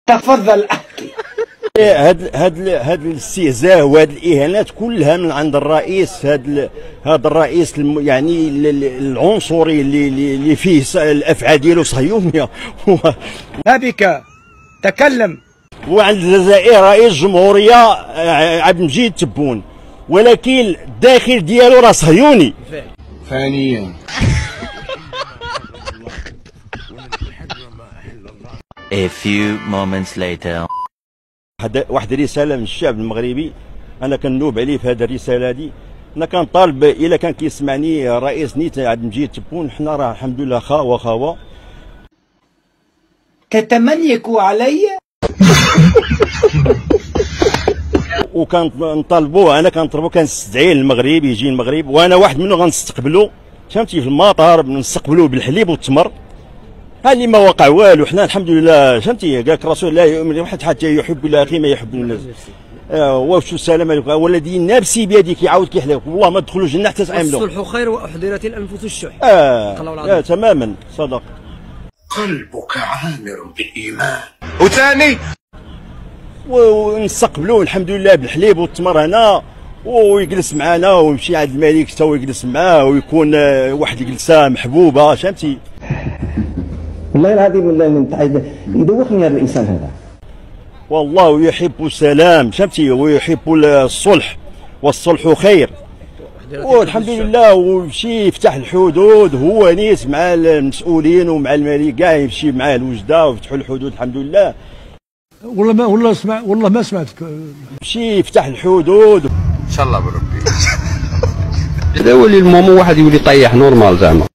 تفضل احكي. هاد الاستهزاء وهاد الاهانات كلها من عند الرئيس، هاد الرئيس يعني العنصري اللي فيه الافعال ديالو صهيونيه. بك تكلم. وعند الجزائر رئيس جمهوريه عبد المجيد تبون، ولكن الداخل ديالو راه صهيوني. ثانيا A few moments later. واحد رساله من الشعب المغربي، انا كنوب عليه في هذه الرساله دي. انا كنطالب الا كان كيسمعني رئيس نيت عبد المجيد تبون، حنا راه الحمد لله خاوه تتمنيك علي. وكنطالبوه، انا كنطلبو كنستدعي المغرب يجي المغرب، وانا واحد منه غنستقبلو فهمتي في المطار، نستقبلوه بالحليب والتمر. هذه ما وقع والو، حنا الحمد لله فهمتي. قال لك الرسول لا يؤمن احد حتى يحب لاخيه ما يحب الناس. وشو السلام عليكم والذي نفسي بيدك يعاود كيحلف والله ما تدخلوا الجنه حتى تعاملوا. الصلح خير واحذرت الانفس الشح. تماما صدق. قلبك عامر بالايمان. وثاني ونستقبلوه الحمد لله بالحليب والتمر هنا، ويجلس معنا ويمشي عند الملك حتى ويجلس معاه، ويكون واحد الجلسه محبوبه فهمتي. والله العظيم يدوخني هذا الانسان هذا. والله يحب السلام فهمتي، ويحب الصلح، والصلح خير. والحمد لله ويمشي يفتح الحدود، هو نيس مع المسؤولين ومع الملك كاع يمشي معاه الوجده ويفتحوا الحدود الحمد لله. والله ما سمعتك. يمشي يفتح الحدود ان شاء الله بربي. هذا هو اللي المهم واحد يولي يطيح نورمال زعما.